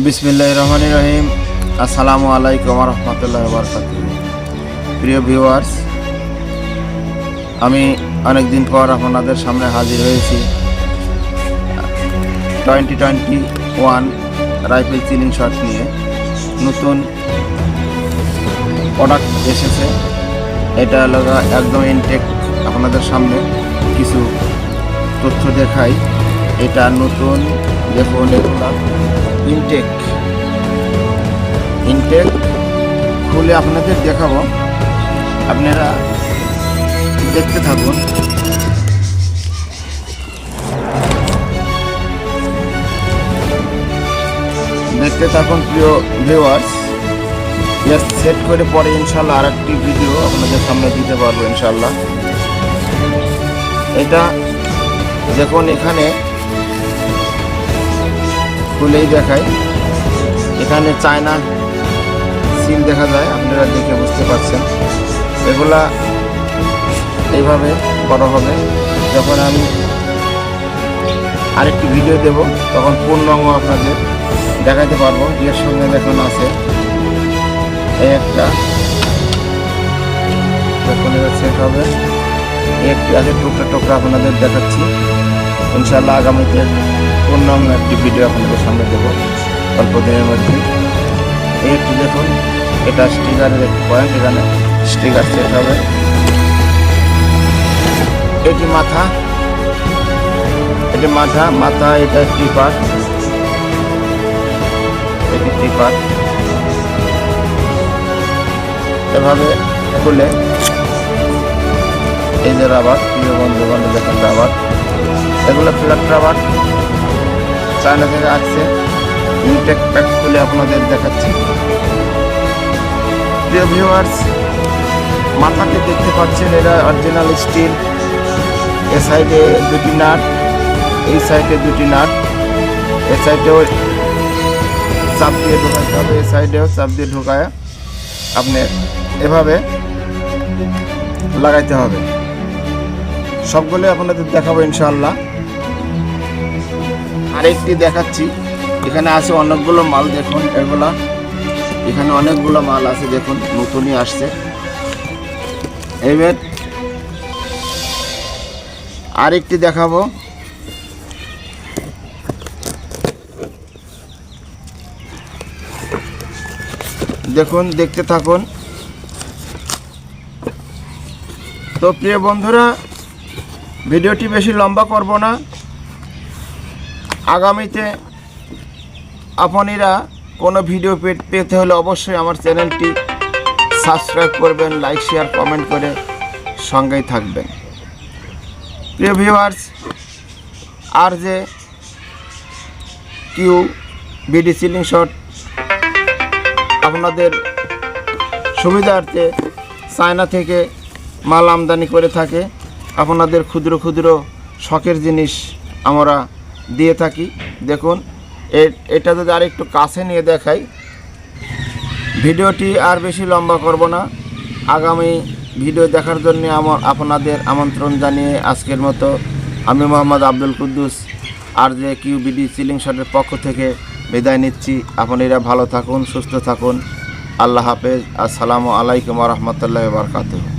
বিসমিল্লাহির রহমানির রহিম। আসসালামু আলাইকুম ওয়া রাহমাতুল্লাহি ওয়া বারাকাতুহু। প্রিয় ভিউয়ার্স, আমি অনেক দিন পর আপনাদের সামনে হাজির হয়েছি 2021 রাইফেল চিলিং শট নিয়ে। নতুন প্রোডাক্ট এসেছে, এটা লাগা একদম ইনটেক। আপনাদের সামনে কিছু তথ্য দেখাই। এটা নতুন, দেখুন এগুলা ইনটেক খুলে আপনাদের দেখাবো, আপনারা দেখতে থাকুন। প্রিয় ভিউয়ার্স। সেট করে পরে ইনশাল্লাহ আর একটি ভিডিও আপনাদের সামনে দিতে পারবো ইনশাল্লাহ। এটা দেখুন, এখানে খুলেই দেখাই। এখানে চায়না সিল দেখা যায়, আপনারা দেখে বুঝতে পারছেন। এগুলা এইভাবে বড় হবে। যখন আমি আরেকটি ভিডিও দেব তখন পূর্ণাঙ্গ আপনাদের দেখাতে পারবো। এর সঙ্গে দেখানো আছে এই একটা, যখন এটা সেট হবে একটি আছে টুকরা আপনাদের দেখাচ্ছি। ইনশাআল্লাহ আগামীতে পূর্ণাঙ্গ একটি ভিডিও আপনাদের সামনে দেবো অল্প দিনের মধ্যে। এই একটু দেখুন, এটা স্টিকারের একটি পয়েন্ট, এখানে স্টিকার সেট হবে। এটি মাথা, এটা টিপার, এটি টিপার। এভাবে খুলে এই যে রাবার, প্রিয় বন্ধু দেখেন রাবার, এগুলো ফ্ল্যাট রাবার চায়না থেকে আসছে। ইনটেক প্যাক খুলে আপনাদের দেখাচ্ছি। প্রিয় ভিউয়ার্স, মাথাকে দেখতে পাচ্ছেন, এটা অরিজিনাল স্টিল। এ সাইডে দুটি নাট, এই সাইডে দুটি নাট। এ সাইডেও চাপ দিয়ে ঢোকাতে হবে, এই সাইডেও চাপ দিয়ে ঢোকায় আপনি এভাবে লাগাইতে হবে। সবগুলো আপনাদের দেখাবো ইনশাআল্লাহ। আরেকটি দেখাচ্ছি, এখানে আছে অনেকগুলো মাল। দেখুন এগুলা, এখানে অনেকগুলো মাল আছে, দেখুন নতুনই আসছে। এবার আরেকটি দেখাবো। দেখুন, দেখতে থাকুন। তো প্রিয় বন্ধুরা, ভিডিওটি বেশি লম্বা করব না। আগামীতে আপনারা কোনো ভিডিও পেতে হলে অবশ্যই আমার চ্যানেলটি সাবস্ক্রাইব করবেন, লাইক শেয়ার কমেন্ট করে সঙ্গেই থাকবেন। প্রিয় ভিউয়ার্স, আর যে কিউ বিডি সিলিং শট আপনাদের সুবিধার্থে চায়না থেকে মাল আমদানি করে থাকে। আপনাদের ক্ষুদ্র শখের জিনিস আমরা দিয়ে থাকি। দেখুন এটা যদি আর একটু কাছে নিয়ে দেখাই, ভিডিওটি আর বেশি লম্বা করব না। আগামী ভিডিও দেখার জন্য আপনাদের আমন্ত্রণ জানিয়ে আজকের মতো আমি মোহাম্মদ আব্দুল কুদ্দুস আর যে কিউ বিডি সিলিং শটের পক্ষ থেকে বিদায় নিচ্ছি। আপনারা ভালো থাকুন, সুস্থ থাকুন। আল্লাহ হাফেজ। আসসালামু আলাইকুম ওয়া রাহমাতুল্লাহি ওয়া বারাকাতুহু।